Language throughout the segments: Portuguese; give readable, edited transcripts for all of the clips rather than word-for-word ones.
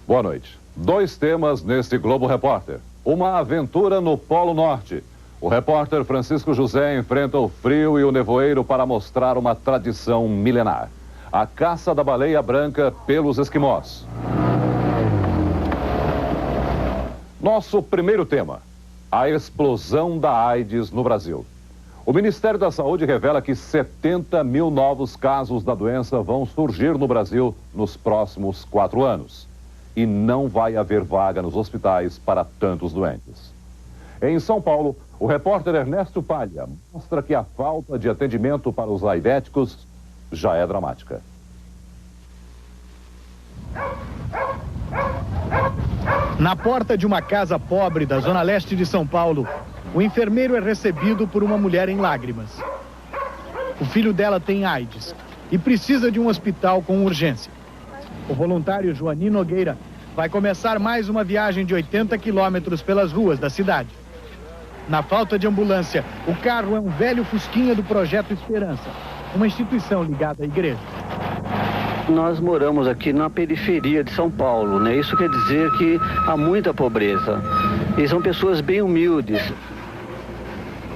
Boa noite. 2 temas neste Globo Repórter. Uma aventura no Polo Norte. O repórter Francisco José enfrenta o frio e o nevoeiro para mostrar uma tradição milenar. A caça da baleia branca pelos esquimós. Nosso primeiro tema: a explosão da AIDS no Brasil. O Ministério da Saúde revela que 70 mil novos casos da doença vão surgir no Brasil nos próximos 4 anos. E não vai haver vaga nos hospitais para tantos doentes. Em São Paulo, o repórter Ernesto Palha mostra que a falta de atendimento para os aidéticos já é dramática. Na porta de uma casa pobre da zona leste de São Paulo, o enfermeiro é recebido por uma mulher em lágrimas. O filho dela tem AIDS e precisa de um hospital com urgência. O voluntário Joani Nogueira vai começar mais uma viagem de 80 quilômetros pelas ruas da cidade. Na falta de ambulância, o carro é um velho Fusquinha do Projeto Esperança, uma instituição ligada à igreja. Nós moramos aqui na periferia de São Paulo, né? Isso quer dizer que há muita pobreza. E são pessoas bem humildes.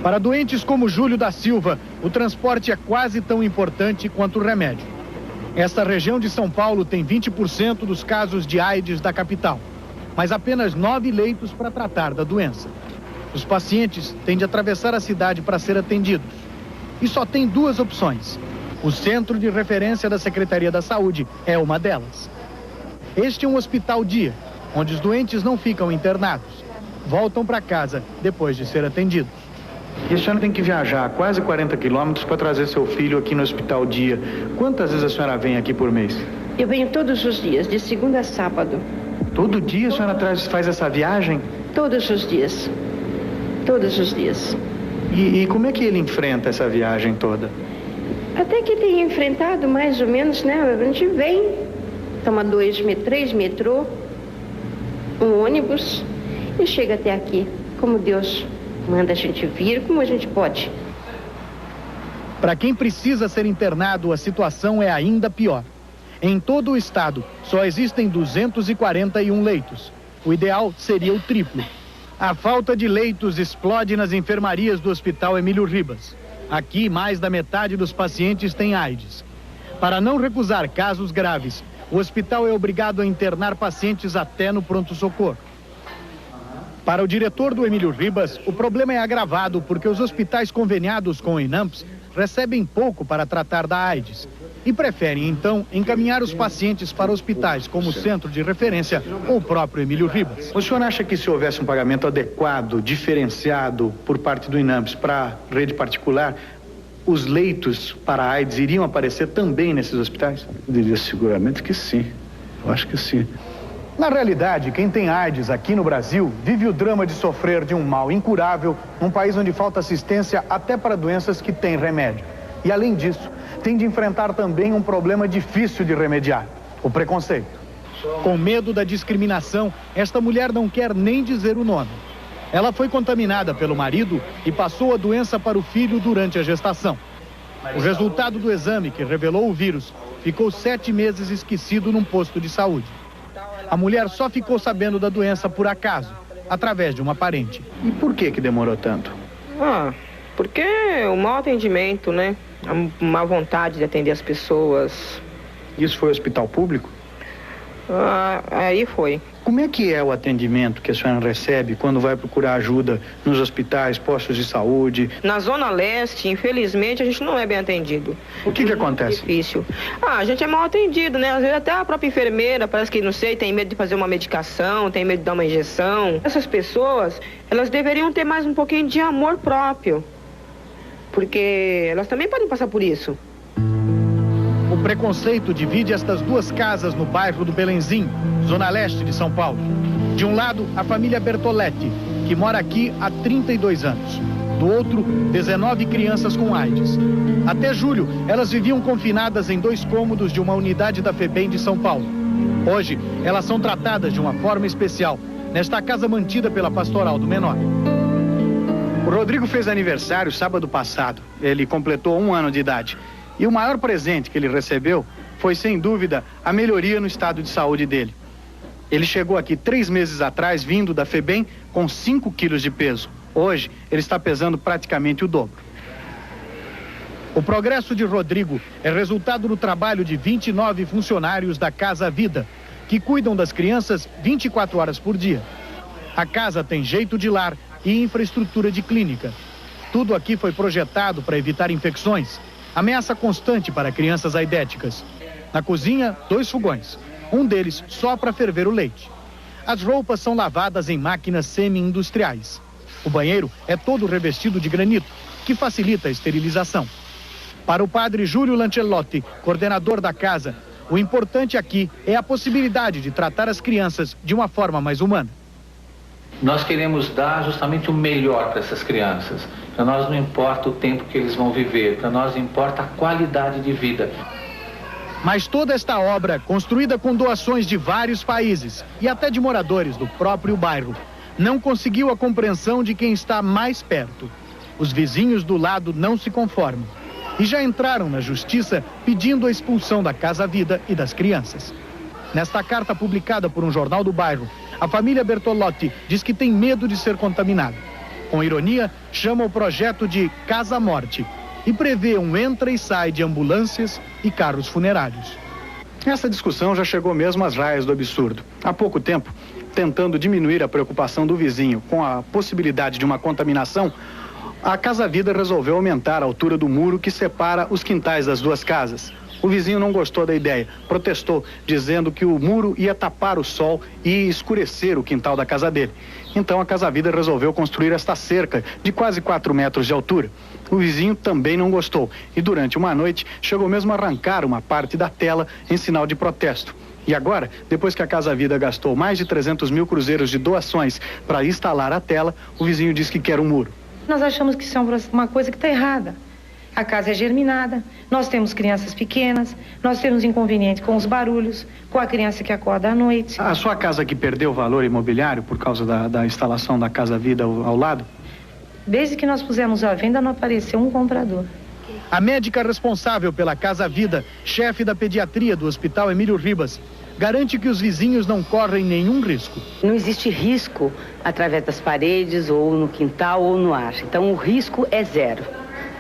Para doentes como Júlio da Silva, o transporte é quase tão importante quanto o remédio. Esta região de São Paulo tem 20% dos casos de AIDS da capital, mas apenas 9 leitos para tratar da doença. Os pacientes têm de atravessar a cidade para ser atendidos. E só tem 2 opções. O Centro de Referência da Secretaria da Saúde é uma delas. Este é um hospital-dia, onde os doentes não ficam internados. Voltam para casa depois de ser atendidos. E a senhora tem que viajar quase 40 quilômetros para trazer seu filho aqui no hospital dia. Quantas vezes a senhora vem aqui por mês? Eu venho todos os dias, de segunda a sábado. Todo dia a senhora faz essa viagem? Todos os dias. Todos os dias. E como é que ele enfrenta essa viagem toda? Até que tem enfrentado mais ou menos, né? A gente vem, toma 3 metrô, um ônibus e chega até aqui. Como Deus manda a gente vir, como a gente pode. Para quem precisa ser internado, a situação é ainda pior. Em todo o estado, só existem 241 leitos. O ideal seria o triplo. A falta de leitos explode nas enfermarias do Hospital Emílio Ribas. Aqui, mais da metade dos pacientes tem AIDS. Para não recusar casos graves, o hospital é obrigado a internar pacientes até no pronto-socorro. Para o diretor do Emílio Ribas, o problema é agravado porque os hospitais conveniados com o INAMPS recebem pouco para tratar da AIDS e preferem, então, encaminhar os pacientes para hospitais como o Centro de Referência ou o próprio Emílio Ribas. O senhor acha que se houvesse um pagamento adequado, diferenciado por parte do INAMPS para a rede particular, os leitos para a AIDS iriam aparecer também nesses hospitais? Eu diria seguramente que sim. Eu acho que sim. Na realidade, quem tem AIDS aqui no Brasil vive o drama de sofrer de um mal incurável num país onde falta assistência até para doenças que têm remédio. E, além disso, tem de enfrentar também um problema difícil de remediar: o preconceito. Com medo da discriminação, esta mulher não quer nem dizer o nome. Ela foi contaminada pelo marido e passou a doença para o filho durante a gestação. O resultado do exame, que revelou o vírus, ficou 7 meses esquecido num posto de saúde. A mulher só ficou sabendo da doença por acaso, através de uma parente. E por que demorou tanto? Porque o mau atendimento, né? A má vontade de atender as pessoas. Isso foi hospital público? Aí foi. Como é que é o atendimento que a senhora recebe quando vai procurar ajuda nos hospitais, postos de saúde? Na Zona Leste, infelizmente, a gente não é bem atendido. O que acontece? Difícil. A gente é mal atendido, né? Às vezes até a própria enfermeira, parece que, não sei, tem medo de fazer uma medicação, tem medo de dar uma injeção. Essas pessoas, elas deveriam ter mais um pouquinho de amor próprio. Porque elas também podem passar por isso. O preconceito divide estas 2 casas no bairro do Belenzinho, zona leste de São Paulo. De um lado, a família Bertoletti, que mora aqui há 32 anos. Do outro, 19 crianças com AIDS. Até julho, elas viviam confinadas em 2 cômodos de uma unidade da FEBEM de São Paulo. Hoje, elas são tratadas de uma forma especial, nesta casa mantida pela Pastoral do Menor. O Rodrigo fez aniversário sábado passado. Ele completou 1 ano de idade. E o maior presente que ele recebeu foi, sem dúvida, a melhoria no estado de saúde dele. Ele chegou aqui 3 meses atrás, vindo da FEBEM, com 5 quilos de peso. Hoje, ele está pesando praticamente o dobro. O progresso de Rodrigo é resultado do trabalho de 29 funcionários da Casa Vida, que cuidam das crianças 24 horas por dia. A casa tem jeito de lar e infraestrutura de clínica. Tudo aqui foi projetado para evitar infecções, ameaça constante para crianças aidéticas. Na cozinha, 2 fogões, um deles só para ferver o leite. As roupas são lavadas em máquinas semi-industriais. O banheiro é todo revestido de granito, que facilita a esterilização. Para o padre Júlio Lancellotti, coordenador da casa, o importante aqui é a possibilidade de tratar as crianças de uma forma mais humana. Nós queremos dar justamente o melhor para essas crianças. Para nós não importa o tempo que eles vão viver, para nós importa a qualidade de vida. Mas toda esta obra, construída com doações de vários países e até de moradores do próprio bairro, não conseguiu a compreensão de quem está mais perto. Os vizinhos do lado não se conformam e já entraram na justiça pedindo a expulsão da Casa Vida e das crianças. Nesta carta publicada por um jornal do bairro, a família Bertolotti diz que tem medo de ser contaminada. Com ironia, chama o projeto de Casa Morte e prevê um entra e sai de ambulâncias e carros funerários. Essa discussão já chegou mesmo às raias do absurdo. Há pouco tempo, tentando diminuir a preocupação do vizinho com a possibilidade de uma contaminação, a Casa Vida resolveu aumentar a altura do muro que separa os quintais das 2 casas. O vizinho não gostou da ideia, protestou, dizendo que o muro ia tapar o sol e escurecer o quintal da casa dele. Então a Casa Vida resolveu construir esta cerca de quase 4 metros de altura. O vizinho também não gostou e durante uma noite chegou mesmo a arrancar uma parte da tela em sinal de protesto. E agora, depois que a Casa Vida gastou mais de 300 mil cruzeiros de doações para instalar a tela, o vizinho diz que quer um muro. Nós achamos que isso é uma coisa que está errada. A casa é germinada, nós temos crianças pequenas, nós temos inconveniente com os barulhos, com a criança que acorda à noite. A sua casa que perdeu valor imobiliário por causa da instalação da Casa Vida ao lado? Desde que nós pusemos à venda, não apareceu um comprador. A médica responsável pela Casa Vida, chefe da pediatria do Hospital Emílio Ribas, garante que os vizinhos não correm nenhum risco. Não existe risco através das paredes, ou no quintal, ou no ar. Então o risco é zero.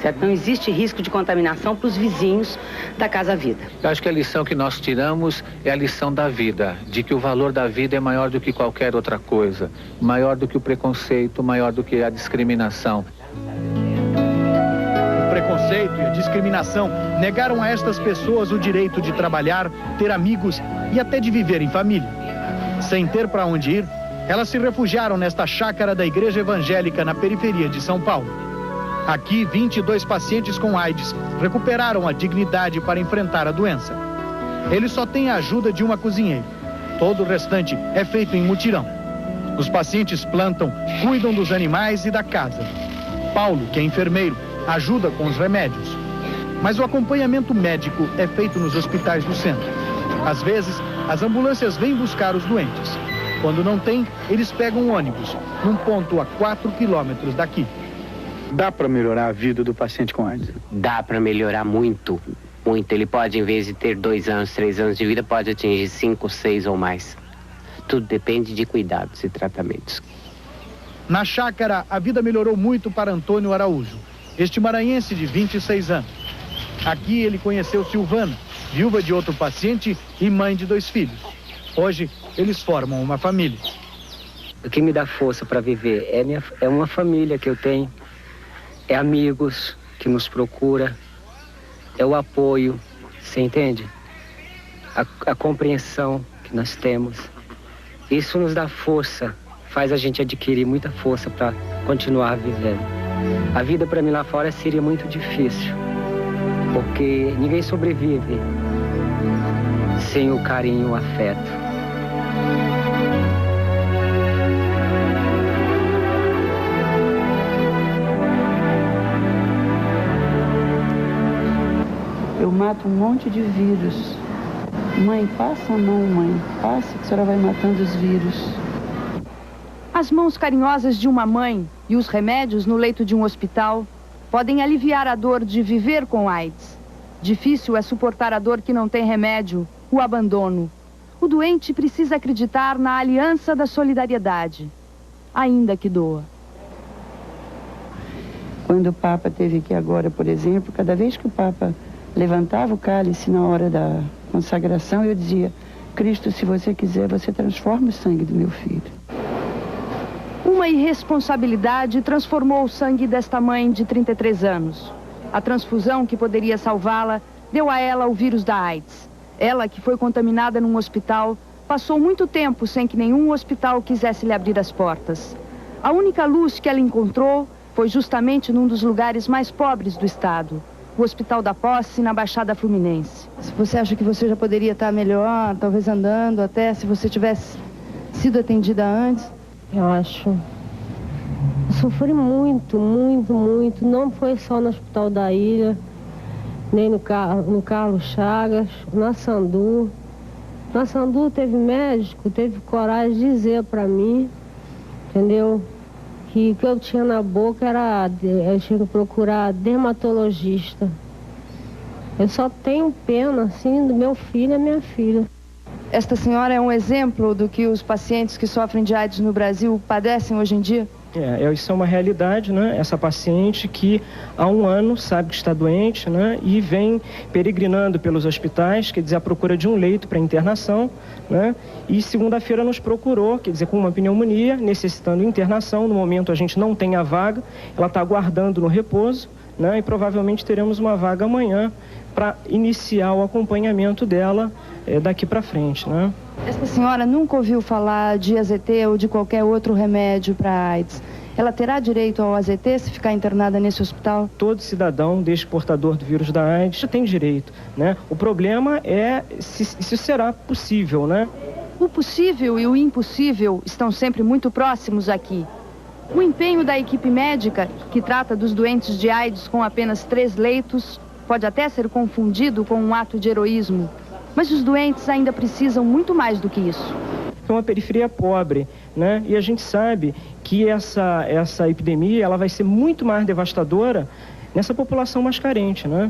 Certo? Não existe risco de contaminação para os vizinhos da Casa Vida. Eu acho que a lição que nós tiramos é a lição da vida, de que o valor da vida é maior do que qualquer outra coisa, maior do que o preconceito, maior do que a discriminação. O preconceito e a discriminação negaram a estas pessoas o direito de trabalhar, ter amigos e até de viver em família. Sem ter para onde ir, elas se refugiaram nesta chácara da Igreja Evangélica na periferia de São Paulo. Aqui, 22 pacientes com AIDS recuperaram a dignidade para enfrentar a doença. Eles só têm a ajuda de uma cozinheira. Todo o restante é feito em mutirão. Os pacientes plantam, cuidam dos animais e da casa. Paulo, que é enfermeiro, ajuda com os remédios. Mas o acompanhamento médico é feito nos hospitais do centro. Às vezes, as ambulâncias vêm buscar os doentes. Quando não tem, eles pegam um ônibus, num ponto a 4 quilômetros daqui. Dá para melhorar a vida do paciente com AIDS? Dá para melhorar muito, muito. Ele pode, em vez de ter 2 anos, 3 anos de vida, pode atingir 5, 6 ou mais. Tudo depende de cuidados e tratamentos. Na chácara, a vida melhorou muito para Antônio Araújo, este maranhense de 26 anos. Aqui ele conheceu Silvana, viúva de outro paciente e mãe de 2 filhos. Hoje, eles formam uma família. O que me dá força para viver é uma família que eu tenho. É amigos que nos procura, é o apoio, você entende? A compreensão que nós temos. Isso nos dá força, faz a gente adquirir muita força para continuar vivendo. A vida para mim lá fora seria muito difícil, porque ninguém sobrevive sem o carinho, o afeto. Eu mato um monte de vírus. Mãe, passa a mão, mãe. Passa que a senhora vai matando os vírus. As mãos carinhosas de uma mãe e os remédios no leito de um hospital podem aliviar a dor de viver com AIDS. Difícil é suportar a dor que não tem remédio, o abandono. o doente precisa acreditar na aliança da solidariedade, ainda que doa. Quando o Papa esteve aqui agora, por exemplo, cada vez que o Papa levantava o cálice na hora da consagração, eu dizia: Cristo, se você quiser, você transforma o sangue do meu filho. Uma irresponsabilidade transformou o sangue desta mãe de 33 anos. A transfusão que poderia salvá-la deu a ela o vírus da AIDS. Ela, que foi contaminada num hospital, passou muito tempo sem que nenhum hospital quisesse lhe abrir as portas. A única luz que ela encontrou foi justamente num dos lugares mais pobres do estado, o Hospital da Posse, na Baixada Fluminense. Você acha que você já poderia estar melhor, talvez andando até, se você tivesse sido atendida antes? Eu acho. Eu sofri muito, muito, muito. Não foi só no Hospital da Ilha, nem no Carlos Chagas, na Sandu. Na Sandu teve médico, teve coragem de dizer para mim, entendeu? Que o que eu tinha na boca era, eu tinha que procurar dermatologista. Eu só tenho pena, assim, do meu filho e minha filha. Esta senhora é um exemplo do que os pacientes que sofrem de AIDS no Brasil padecem hoje em dia? Isso é uma realidade, né? Essa paciente que há 1 ano sabe que está doente, né? E vem peregrinando pelos hospitais, quer dizer, à procura de um leito para internação, né? E segunda-feira nos procurou, quer dizer, com uma pneumonia, necessitando internação. No momento a gente não tem a vaga, ela está aguardando no repouso, né? E provavelmente teremos uma vaga amanhã para iniciar o acompanhamento dela daqui para frente, né? Essa senhora nunca ouviu falar de AZT ou de qualquer outro remédio para AIDS. Ela terá direito ao AZT se ficar internada nesse hospital? Todo cidadão, desde portador do vírus da AIDS, tem direito, né? O problema é se isso será possível, né? O possível e o impossível estão sempre muito próximos aqui. O empenho da equipe médica, que trata dos doentes de AIDS com apenas 3 leitos, pode até ser confundido com um ato de heroísmo. Mas os doentes ainda precisam muito mais do que isso. É uma periferia pobre, né? E a gente sabe que essa epidemia ela vai ser muito mais devastadora nessa população mais carente, né?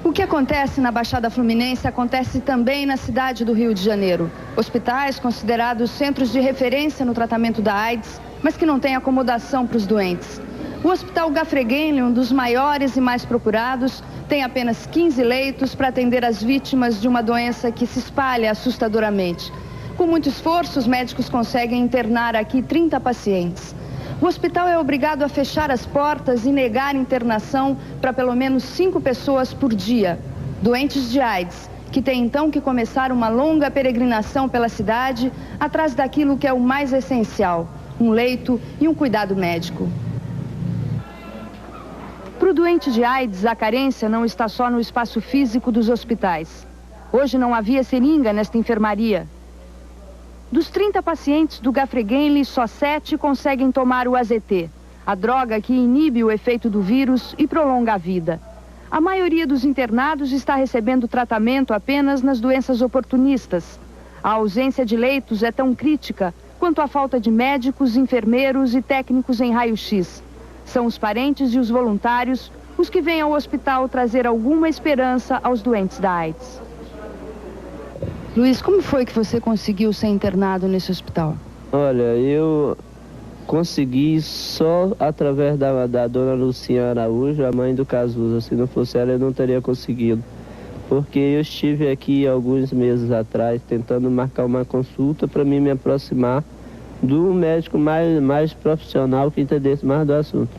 O que acontece na Baixada Fluminense acontece também na cidade do Rio de Janeiro. Hospitais considerados centros de referência no tratamento da AIDS, mas que não têm acomodação para os doentes. O Hospital Gafreguenle, um dos maiores e mais procurados, tem apenas 15 leitos para atender as vítimas de uma doença que se espalha assustadoramente. Com muito esforço, os médicos conseguem internar aqui 30 pacientes. O hospital é obrigado a fechar as portas e negar internação para pelo menos 5 pessoas por dia, doentes de AIDS, que têm então que começar uma longa peregrinação pela cidade atrás daquilo que é o mais essencial, um leito e um cuidado médico. Para o doente de AIDS, a carência não está só no espaço físico dos hospitais. Hoje não havia seringa nesta enfermaria. Dos 30 pacientes do Gafreguenle, só 7 conseguem tomar o AZT, a droga que inibe o efeito do vírus e prolonga a vida. A maioria dos internados está recebendo tratamento apenas nas doenças oportunistas. A ausência de leitos é tão crítica quanto a falta de médicos, enfermeiros e técnicos em raio-x. São os parentes e os voluntários os que vêm ao hospital trazer alguma esperança aos doentes da AIDS. Luiz, como foi que você conseguiu ser internado nesse hospital? Olha, eu consegui só através da dona Lucinha Araújo, a mãe do Cazuza. Se não fosse ela, eu não teria conseguido. Porque eu estive aqui alguns meses atrás tentando marcar uma consulta para mim me aproximar do médico mais profissional que entendesse mais do assunto.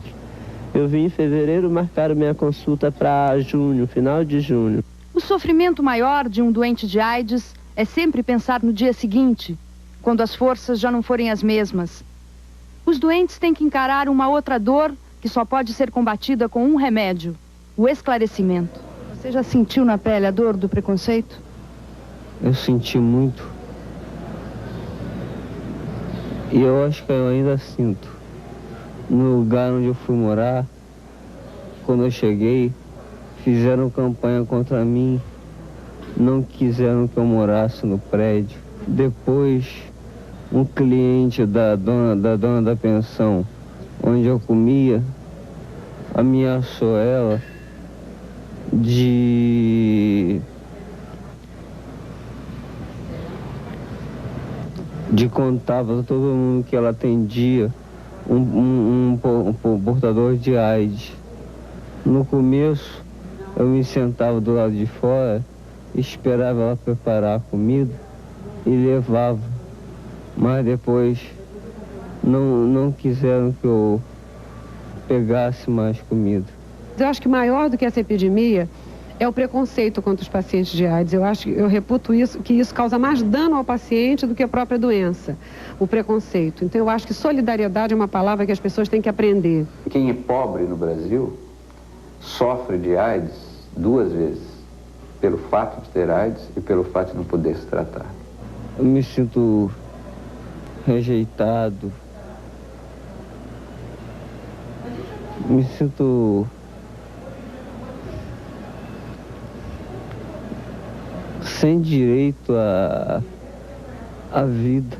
Eu vim em fevereiro, marcaram minha consulta para junho, final de junho. O sofrimento maior de um doente de AIDS é sempre pensar no dia seguinte, quando as forças já não forem as mesmas. Os doentes têm que encarar uma outra dor que só pode ser combatida com um remédio, o esclarecimento. Você já sentiu na pele a dor do preconceito? Eu senti muito. E eu acho que eu ainda sinto. No lugar onde eu fui morar, quando eu cheguei, fizeram campanha contra mim, não quiseram que eu morasse no prédio. Depois, um cliente da dona da pensão, onde eu comia, ameaçou ela de de contar para todo mundo que ela atendia um portador de AIDS. No começo, eu me sentava do lado de fora, esperava ela preparar a comida e levava. Mas depois não quiseram que eu pegasse mais comida. Eu acho que maior do que essa epidemia é o preconceito contra os pacientes de AIDS. Eu reputo isso, que isso causa mais dano ao paciente do que a própria doença, o preconceito. Então eu acho que solidariedade é uma palavra que as pessoas têm que aprender. Quem é pobre no Brasil sofre de AIDS 2 vezes, pelo fato de ter AIDS e pelo fato de não poder se tratar. Eu me sinto rejeitado, me sinto sem direito à vida.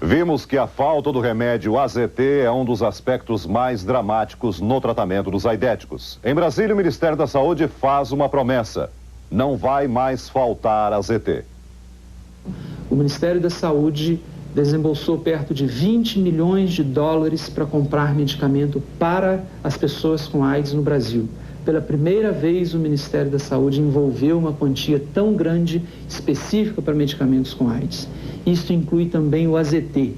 Vimos que a falta do remédio AZT é um dos aspectos mais dramáticos no tratamento dos aidéticos. Em Brasília, o Ministério da Saúde faz uma promessa: não vai mais faltar AZT. O Ministério da Saúde desembolsou perto de 20 milhões de dólares para comprar medicamento para as pessoas com AIDS no Brasil. Pela primeira vez, o Ministério da Saúde envolveu uma quantia tão grande específica para medicamentos com AIDS. Isso inclui também o AZT.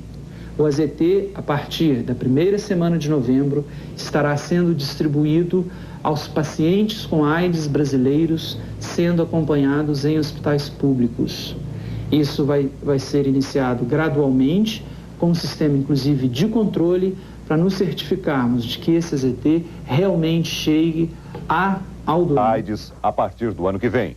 O AZT, a partir da primeira semana de novembro, estará sendo distribuído aos pacientes com AIDS brasileiros, sendo acompanhados em hospitais públicos. Isso vai ser iniciado gradualmente, com um sistema, inclusive, de controle, para nos certificarmos de que esse AZT realmente chegue ao doente. AIDS a partir do ano que vem.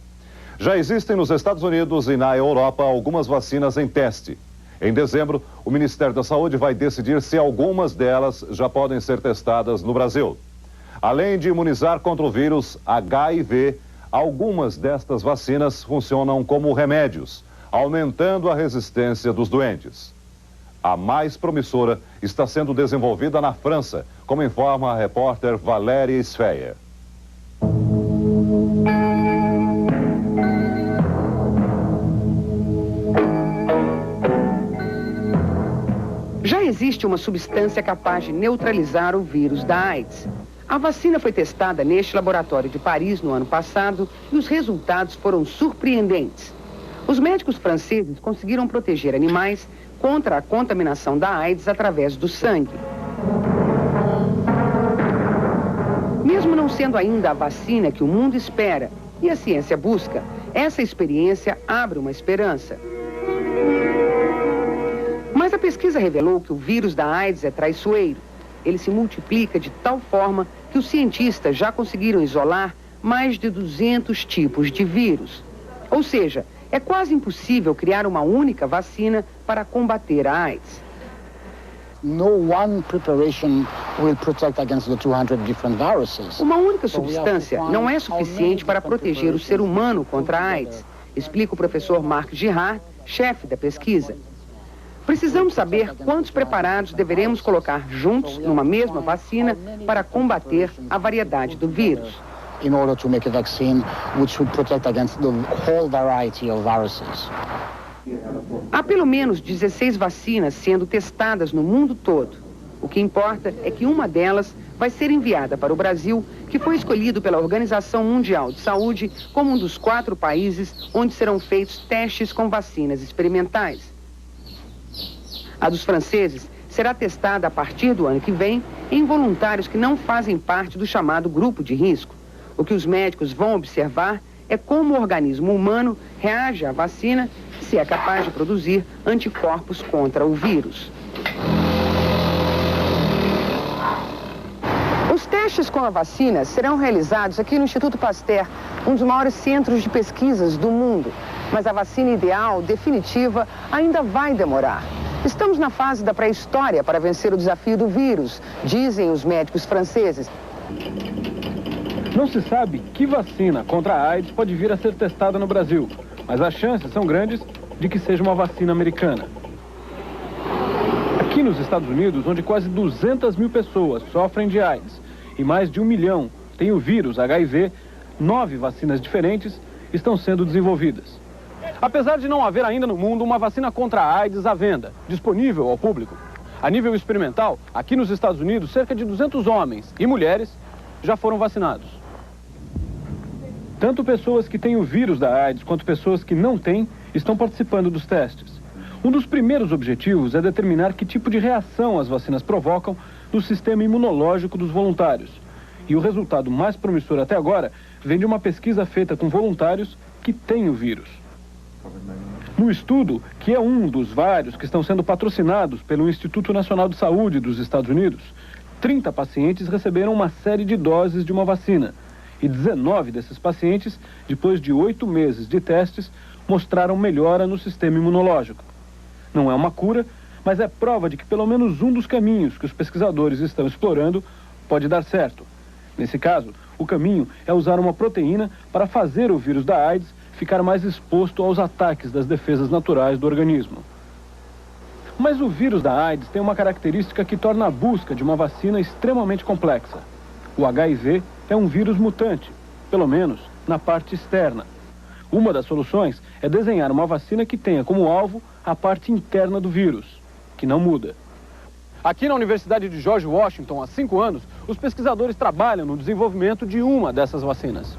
Já existem nos Estados Unidos e na Europa algumas vacinas em teste. Em dezembro, o Ministério da Saúde vai decidir se algumas delas já podem ser testadas no Brasil. Além de imunizar contra o vírus HIV, algumas destas vacinas funcionam como remédios, aumentando a resistência dos doentes. A mais promissora está sendo desenvolvida na França, como informa a repórter Valéria Sfeia. Já existe uma substância capaz de neutralizar o vírus da AIDS. A vacina foi testada neste laboratório de Paris no ano passado e os resultados foram surpreendentes. Os médicos franceses conseguiram proteger animais contra a contaminação da AIDS através do sangue. Mesmo não sendo ainda a vacina que o mundo espera e a ciência busca, essa experiência abre uma esperança. Mas a pesquisa revelou que o vírus da AIDS é traiçoeiro. Ele se multiplica de tal forma que os cientistas já conseguiram isolar mais de 200 tipos de vírus. Ou seja, é quase impossível criar uma única vacina para combater a AIDS. Uma única substância não é suficiente para proteger o ser humano contra a AIDS, explica o professor Marc Girard, chefe da pesquisa. Precisamos saber quantos preparados deveremos colocar juntos numa mesma vacina para combater a variedade do vírus. In order to make a vaccine which would protect against the whole variety of viruses. Há pelo menos 16 vacinas sendo testadas no mundo todo. O que importa é que uma delas vai ser enviada para o Brasil, que foi escolhido pela Organização Mundial de Saúde como um dos 4 países onde serão feitos testes com vacinas experimentais. A dos franceses será testada a partir do ano que vem em voluntários que não fazem parte do chamado grupo de risco. O que os médicos vão observar é como o organismo humano reage à vacina e se é capaz de produzir anticorpos contra o vírus. Os testes com a vacina serão realizados aqui no Instituto Pasteur, um dos maiores centros de pesquisas do mundo. Mas a vacina ideal, definitiva, ainda vai demorar. Estamos na fase da pré-história para vencer o desafio do vírus, dizem os médicos franceses. Não se sabe que vacina contra a AIDS pode vir a ser testada no Brasil, mas as chances são grandes de que seja uma vacina americana. Aqui nos Estados Unidos, onde quase 200 mil pessoas sofrem de AIDS e mais de 1 milhão tem o vírus HIV, 9 vacinas diferentes estão sendo desenvolvidas. Apesar de não haver ainda no mundo uma vacina contra a AIDS à venda, disponível ao público, a nível experimental, aqui nos Estados Unidos, cerca de 200 homens e mulheres já foram vacinados. Tanto pessoas que têm o vírus da AIDS quanto pessoas que não têm estão participando dos testes. Um dos primeiros objetivos é determinar que tipo de reação as vacinas provocam no sistema imunológico dos voluntários. E o resultado mais promissor até agora vem de uma pesquisa feita com voluntários que têm o vírus. No estudo, que é um dos vários que estão sendo patrocinados pelo Instituto Nacional de Saúde dos Estados Unidos, 30 pacientes receberam uma série de doses de uma vacina. E 19 desses pacientes, depois de 8 meses de testes, mostraram melhora no sistema imunológico. Não é uma cura, mas é prova de que pelo menos um dos caminhos que os pesquisadores estão explorando pode dar certo. Nesse caso, o caminho é usar uma proteína para fazer o vírus da AIDS ficar mais exposto aos ataques das defesas naturais do organismo. Mas o vírus da AIDS tem uma característica que torna a busca de uma vacina extremamente complexa. O HIV é um vírus mutante, pelo menos na parte externa. Uma das soluções é desenhar uma vacina que tenha como alvo a parte interna do vírus, que não muda. Aqui na Universidade de George Washington, há 5 anos, os pesquisadores trabalham no desenvolvimento de uma dessas vacinas.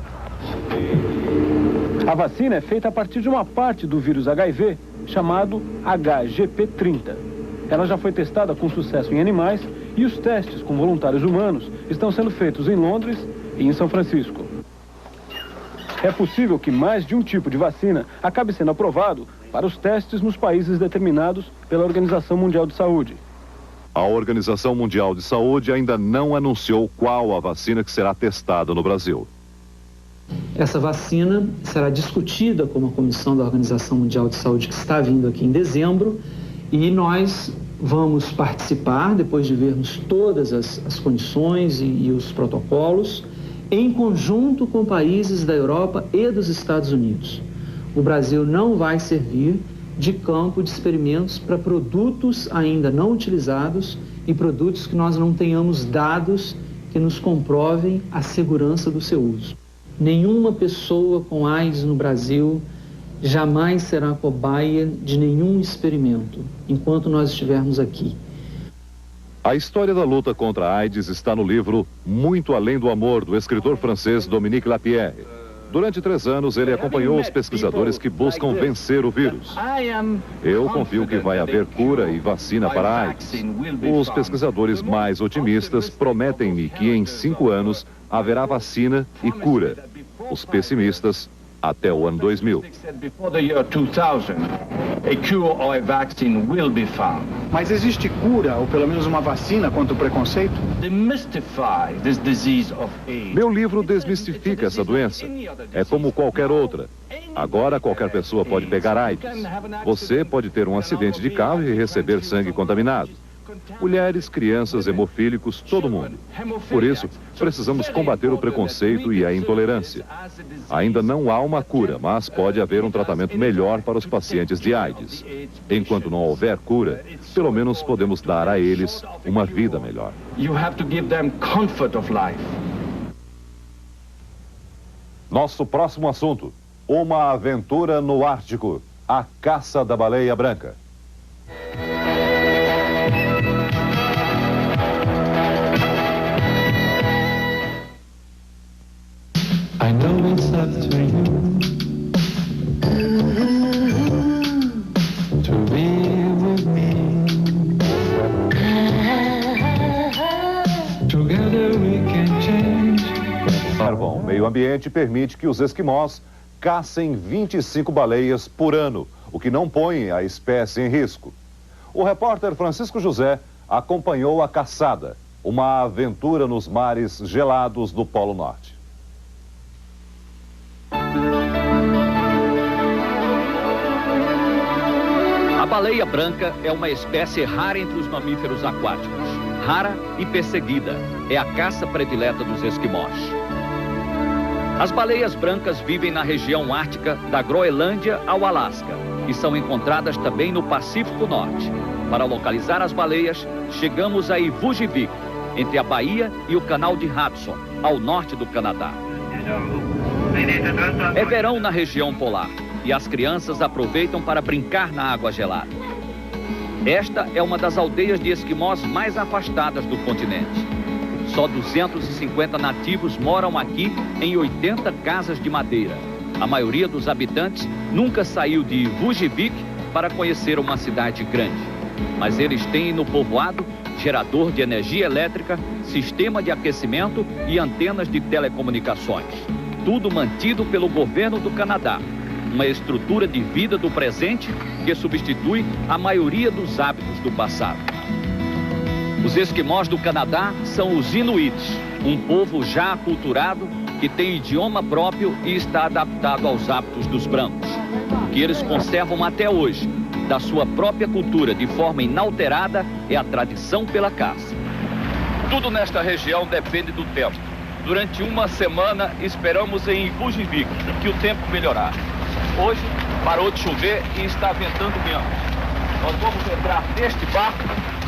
A vacina é feita a partir de uma parte do vírus HIV, chamado HGP30. Ela já foi testada com sucesso em animais e os testes com voluntários humanos estão sendo feitos em Londres e em São Francisco. É possível que mais de um tipo de vacina acabe sendo aprovado para os testes nos países determinados pela Organização Mundial de Saúde. A Organização Mundial de Saúde ainda não anunciou qual a vacina que será testada no Brasil. Essa vacina será discutida com a comissão da Organização Mundial de Saúde que está vindo aqui em dezembro e nós vamos participar, depois de vermos todas as condições e os protocolos, em conjunto com países da Europa e dos Estados Unidos. O Brasil não vai servir de campo de experimentos para produtos ainda não utilizados e produtos que nós não tenhamos dados que nos comprovem a segurança do seu uso. Nenhuma pessoa com AIDS no Brasil jamais será cobaia de nenhum experimento, enquanto nós estivermos aqui. A história da luta contra a AIDS está no livro Muito Além do Amor, do escritor francês Dominique Lapierre. Durante 3 anos, ele acompanhou os pesquisadores que buscam vencer o vírus. Eu confio que vai haver cura e vacina para a AIDS. Os pesquisadores mais otimistas prometem-me que em 5 anos haverá vacina e cura. Os pessimistas, até o ano 2000. Mas existe cura, ou pelo menos uma vacina contra o preconceito? Meu livro desmistifica essa doença. É como qualquer outra. Agora qualquer pessoa pode pegar AIDS. Você pode ter um acidente de carro e receber sangue contaminado. Mulheres, crianças, hemofílicos, todo mundo. Por isso, precisamos combater o preconceito e a intolerância. Ainda não há uma cura, mas pode haver um tratamento melhor para os pacientes de AIDS. Enquanto não houver cura, pelo menos podemos dar a eles uma vida melhor. Nosso próximo assunto: uma aventura no Ártico, a caça da baleia branca. I know it's up to you to be with me. Together we can change. O meio ambiente permite que os esquimós caçem 25 baleias por ano, o que não põe a espécie em risco. O repórter Francisco José acompanhou a caçada, uma aventura nos mares gelados do Polo Norte. A baleia branca é uma espécie rara entre os mamíferos aquáticos. Rara e perseguida, é a caça predileta dos esquimós. As baleias brancas vivem na região ártica da Groenlândia ao Alasca e são encontradas também no Pacífico Norte. Para localizar as baleias, chegamos a Ivujivik, entre a Bahia e o Canal de Hudson, ao norte do Canadá. É verão na região polar e as crianças aproveitam para brincar na água gelada. Esta é uma das aldeias de esquimós mais afastadas do continente. Só 250 nativos moram aqui em 80 casas de madeira. A maioria dos habitantes nunca saiu de Vujivik para conhecer uma cidade grande. Mas eles têm no povoado gerador de energia elétrica, sistema de aquecimento e antenas de telecomunicações. Tudo mantido pelo governo do Canadá. Uma estrutura de vida do presente que substitui a maioria dos hábitos do passado. Os esquimós do Canadá são os inuits, um povo já aculturado que tem idioma próprio e está adaptado aos hábitos dos brancos, que eles conservam até hoje. Da sua própria cultura de forma inalterada é a tradição pela caça. Tudo nesta região depende do tempo. Durante uma semana esperamos em Vujivik que o tempo melhorar. Hoje parou de chover e está ventando menos. Nós vamos entrar neste barco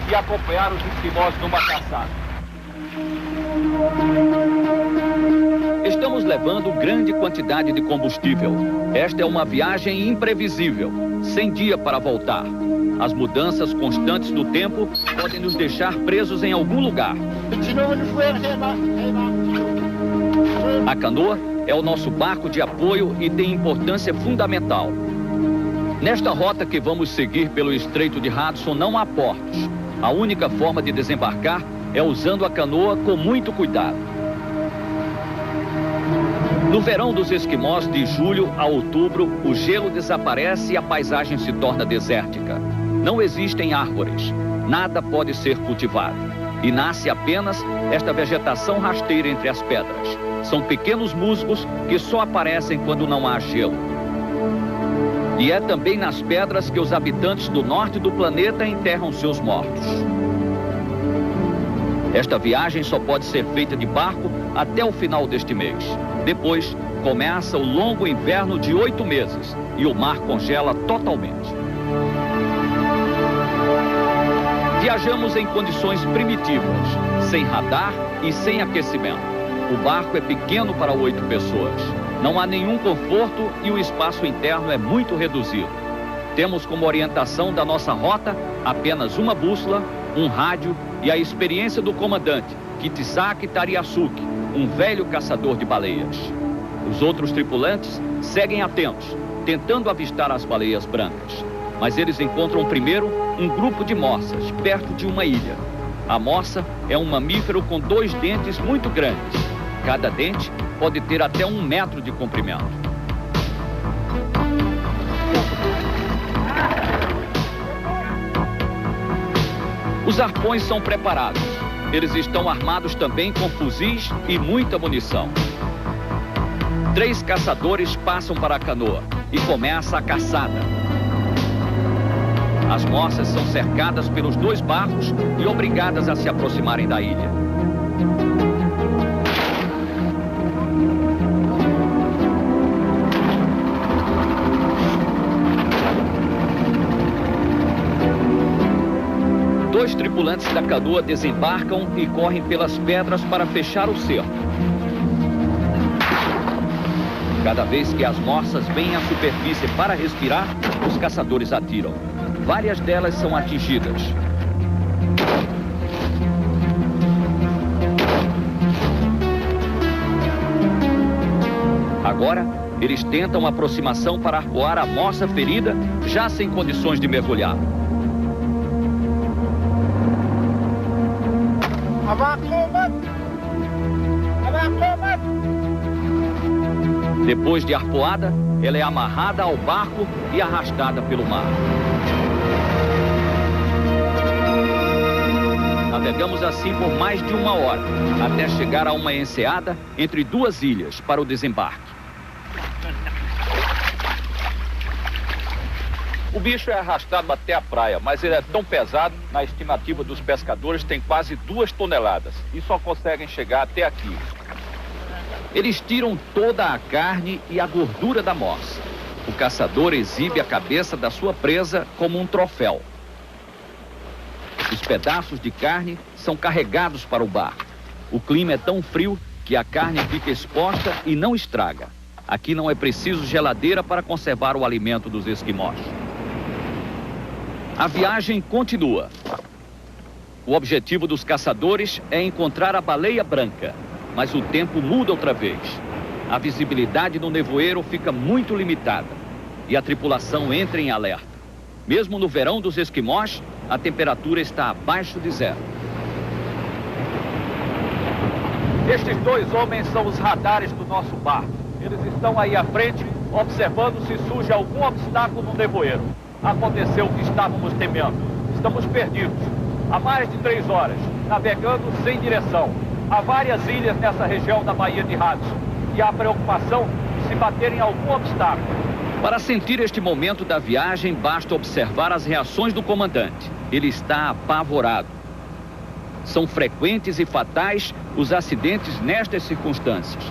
e acompanhar os esquimós numa caçada. Estamos levando grande quantidade de combustível. Esta é uma viagem imprevisível, sem dia para voltar. As mudanças constantes do tempo podem nos deixar presos em algum lugar. A canoa é o nosso barco de apoio e tem importância fundamental. Nesta rota que vamos seguir pelo Estreito de Hudson não há portos. A única forma de desembarcar é usando a canoa com muito cuidado. No verão dos esquimós, de julho a outubro, o gelo desaparece e a paisagem se torna desértica. Não existem árvores, nada pode ser cultivado. E nasce apenas esta vegetação rasteira entre as pedras. São pequenos musgos que só aparecem quando não há gelo. E é também nas pedras que os habitantes do norte do planeta enterram seus mortos. Esta viagem só pode ser feita de barco até o final deste mês. Depois, começa o longo inverno de 8 meses e o mar congela totalmente. Viajamos em condições primitivas, sem radar e sem aquecimento. O barco é pequeno para 8 pessoas. Não há nenhum conforto e o espaço interno é muito reduzido. Temos como orientação da nossa rota apenas uma bússola, um rádio e a experiência do comandante, Kitsaki Tariasuke, um velho caçador de baleias. Os outros tripulantes seguem atentos, tentando avistar as baleias brancas. Mas eles encontram primeiro um grupo de morsas, perto de uma ilha. A morsa é um mamífero com 2 dentes muito grandes. Cada dente pode ter até 1 metro de comprimento. Os arpões são preparados. Eles estão armados também com fuzis e muita munição. 3 caçadores passam para a canoa e começa a caçada. As morsas são cercadas pelos 2 barcos e obrigadas a se aproximarem da ilha. Dois tripulantes da canoa desembarcam e correm pelas pedras para fechar o cerco. Cada vez que as morsas vêm à superfície para respirar, os caçadores atiram. Várias delas são atingidas. Agora, eles tentam aproximação para arpoar a morsa ferida, já sem condições de mergulhar. Depois de arpoada, ela é amarrada ao barco e arrastada pelo mar. Navegamos assim por mais de 1 hora, até chegar a uma enseada entre 2 ilhas para o desembarque. O bicho é arrastado até a praia, mas ele é tão pesado, na estimativa dos pescadores, tem quase 2 toneladas e só conseguem chegar até aqui. Eles tiram toda a carne e a gordura da morsa. O caçador exibe a cabeça da sua presa como um troféu. Os pedaços de carne são carregados para o barco. O clima é tão frio que a carne fica exposta e não estraga. Aqui não é preciso geladeira para conservar o alimento dos esquimós. A viagem continua. O objetivo dos caçadores é encontrar a baleia branca, mas o tempo muda outra vez. A visibilidade no nevoeiro fica muito limitada e a tripulação entra em alerta. Mesmo no verão dos esquimós, a temperatura está abaixo de zero. Estes dois homens são os radares do nosso barco. Eles estão aí à frente, observando se surge algum obstáculo no nevoeiro. Aconteceu o que estávamos temendo. Estamos perdidos. Há mais de 3 horas, navegando sem direção. Há várias ilhas nessa região da Baía de Hudson. E há preocupação de se bater em algum obstáculo. Para sentir este momento da viagem, basta observar as reações do comandante. Ele está apavorado. São frequentes e fatais os acidentes nestas circunstâncias.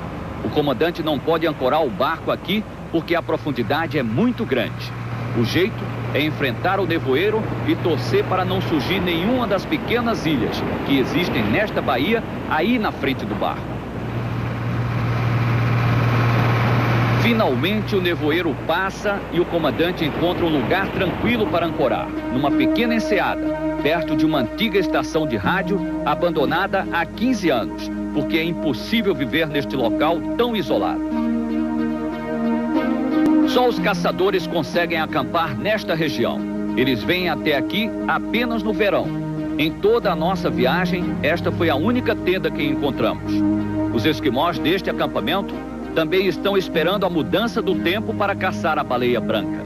O comandante não pode ancorar o barco aqui porque a profundidade é muito grande. O jeito é enfrentar o nevoeiro e torcer para não surgir nenhuma das pequenas ilhas que existem nesta baía aí na frente do barco. Finalmente o nevoeiro passa e o comandante encontra um lugar tranquilo para ancorar, numa pequena enseada, perto de uma antiga estação de rádio abandonada há 15 anos, porque é impossível viver neste local tão isolado. Só os caçadores conseguem acampar nesta região. Eles vêm até aqui apenas no verão. Em toda a nossa viagem, esta foi a única tenda que encontramos. Os esquimós deste acampamento também estão esperando a mudança do tempo para caçar a baleia branca.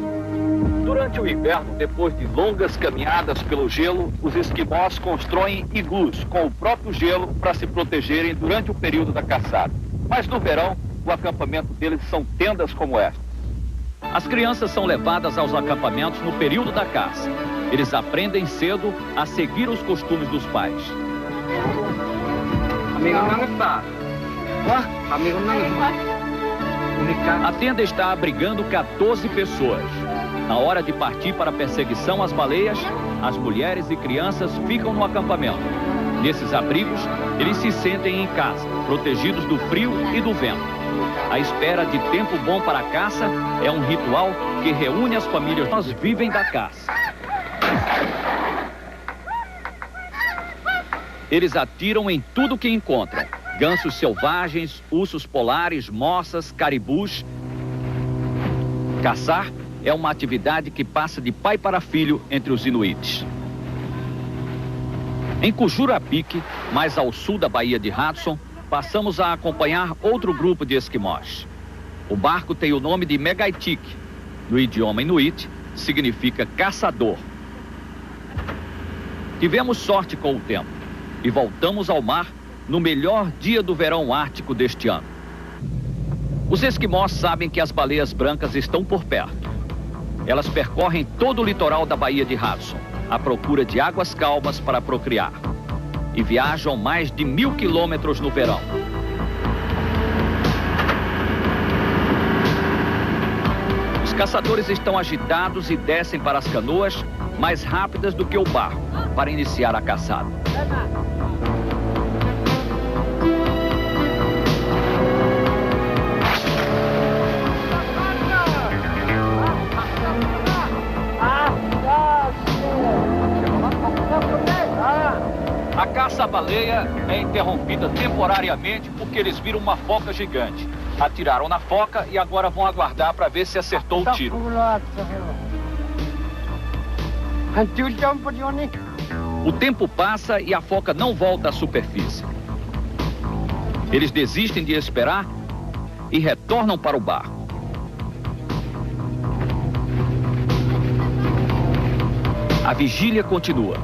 Durante o inverno, depois de longas caminhadas pelo gelo, os esquimós constroem iglus com o próprio gelo para se protegerem durante o período da caçada. Mas no verão, o acampamento deles são tendas como esta. As crianças são levadas aos acampamentos no período da caça. Eles aprendem cedo a seguir os costumes dos pais. A tenda está abrigando 14 pessoas. Na hora de partir para a perseguição às baleias, as mulheres e crianças ficam no acampamento. Nesses abrigos, eles se sentem em casa, protegidos do frio e do vento. A espera de tempo bom para a caça é um ritual que reúne as famílias que vivem da caça. Eles atiram em tudo que encontram. Gansos selvagens, ursos polares, moças, caribus. Caçar é uma atividade que passa de pai para filho entre os inuites. Em Kujurapique, mais ao sul da Baía de Hudson, passamos a acompanhar outro grupo de esquimós. O barco tem o nome de Megaitik. No idioma inuit, significa caçador. Tivemos sorte com o tempo e voltamos ao mar no melhor dia do verão ártico deste ano. Os esquimós sabem que as baleias brancas estão por perto. Elas percorrem todo o litoral da Baía de Hudson, à procura de águas calmas para procriar. E viajam mais de 1000 quilômetros no verão. Os caçadores estão agitados e descem para as canoas mais rápidas do que o barco para iniciar a caçada. A caça à baleia é interrompida temporariamente porque eles viram uma foca gigante. Atiraram na foca e agora vão aguardar para ver se acertou o tiro. O tempo passa e a foca não volta à superfície. Eles desistem de esperar e retornam para o barco. A vigília continua.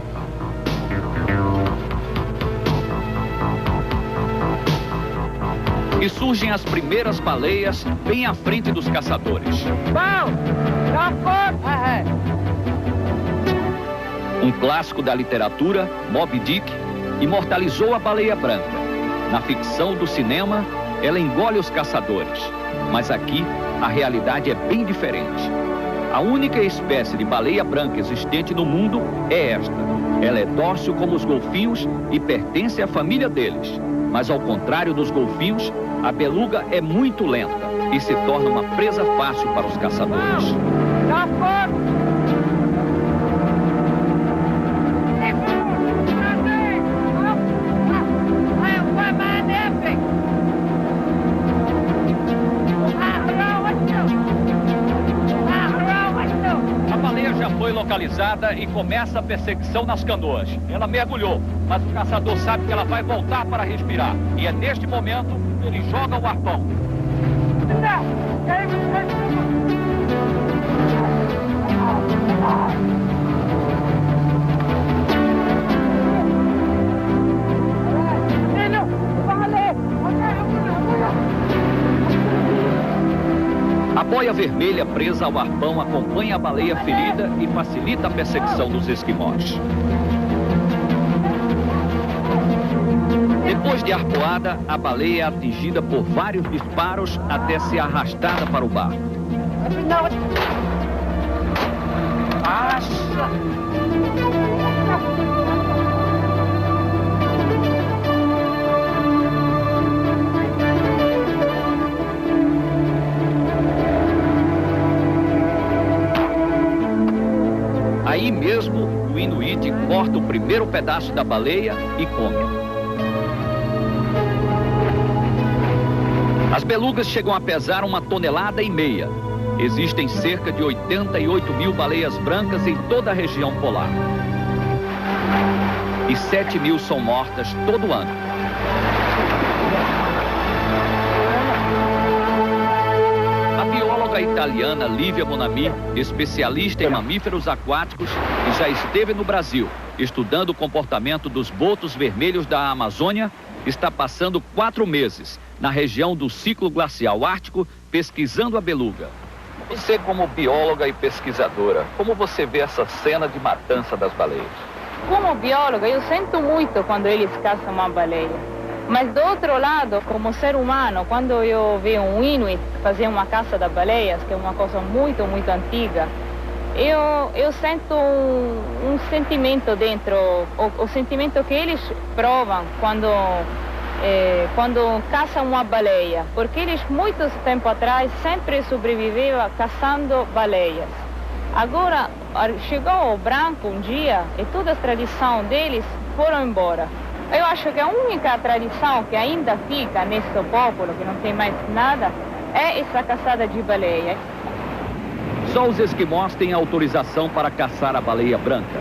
E surgem as primeiras baleias bem à frente dos caçadores. Um clássico da literatura, Moby Dick, imortalizou a baleia branca. Na ficção do cinema, ela engole os caçadores. Mas aqui, a realidade é bem diferente. A única espécie de baleia branca existente no mundo é esta. Ela é dócil como os golfinhos e pertence à família deles. Mas ao contrário dos golfinhos, a beluga é muito lenta e se torna uma presa fácil para os caçadores. Foi localizada e começa a perseguição nas canoas. Ela mergulhou, mas o caçador sabe que ela vai voltar para respirar. E é neste momento que ele joga o arpão. A boia vermelha presa ao arpão acompanha a baleia ferida e facilita a perseguição dos esquimós. Depois de arpoada, a baleia é atingida por vários disparos até ser arrastada para o barco. Aí mesmo, o inuit corta o primeiro pedaço da baleia e come. As belugas chegam a pesar 1,5 toneladas. Existem cerca de 88 mil baleias brancas em toda a região polar. E 7 mil são mortas todo ano. A italiana Lívia Bonami, especialista em mamíferos aquáticos, que já esteve no Brasil, estudando o comportamento dos botos vermelhos da Amazônia, está passando 4 meses na região do ciclo glacial ártico, pesquisando a beluga. Você, como bióloga e pesquisadora, como você vê essa cena de matança das baleias? Como bióloga, eu sinto muito quando eles caçam uma baleia. Mas do outro lado, como ser humano, quando eu vejo um inuit fazer uma caça de baleias, que é uma coisa muito, muito antiga, eu sinto um sentimento dentro, o sentimento que eles provam quando caçam uma baleia. Porque eles, muito tempo atrás, sempre sobreviveram caçando baleias. Agora, chegou o branco um dia e toda a tradição deles foram embora. Eu acho que a única tradição que ainda fica nesse povo, que não tem mais nada, é essa caçada de baleia. Só os esquimós têm autorização para caçar a baleia branca.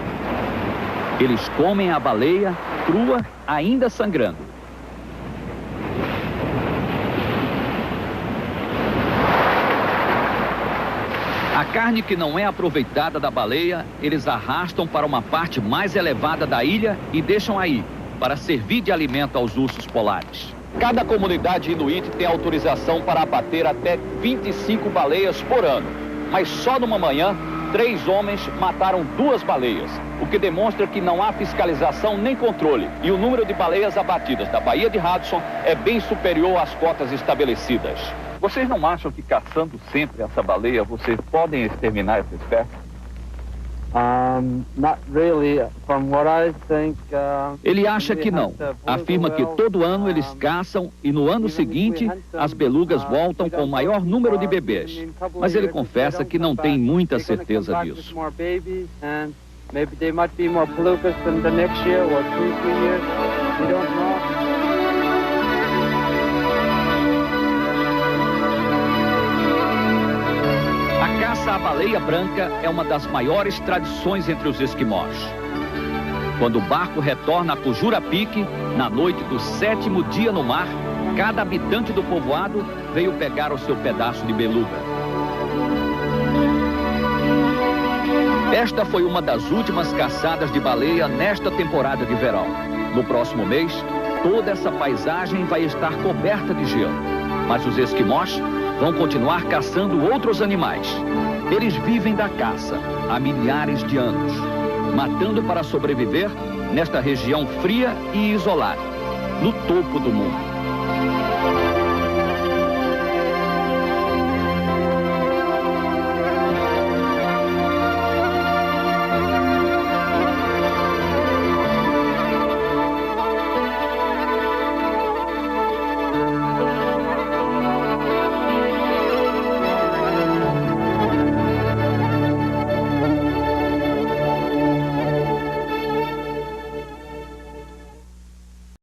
Eles comem a baleia crua, ainda sangrando. A carne que não é aproveitada da baleia, eles arrastam para uma parte mais elevada da ilha e deixam aí, para servir de alimento aos ursos polares. Cada comunidade inuit tem autorização para abater até 25 baleias por ano. Mas só numa manhã, 3 homens mataram 2 baleias, o que demonstra que não há fiscalização nem controle. E o número de baleias abatidas da Baía de Hudson é bem superior às cotas estabelecidas. Vocês não acham que caçando sempre essa baleia, vocês podem exterminar essa espécie? Ele acha que não. Afirma que todo ano eles caçam e no ano seguinte as belugas voltam com o maior número de bebês. Mas ele confessa que não tem muita certeza disso. A baleia branca é uma das maiores tradições entre os esquimós. Quando o barco retorna a Cujurapique, na noite do 7º dia no mar, cada habitante do povoado veio pegar o seu pedaço de beluga. Esta foi uma das últimas caçadas de baleia nesta temporada de verão. No próximo mês, toda essa paisagem vai estar coberta de gelo. Mas os esquimós vão continuar caçando outros animais. Eles vivem da caça há milhares de anos, matando para sobreviver nesta região fria e isolada, no topo do mundo.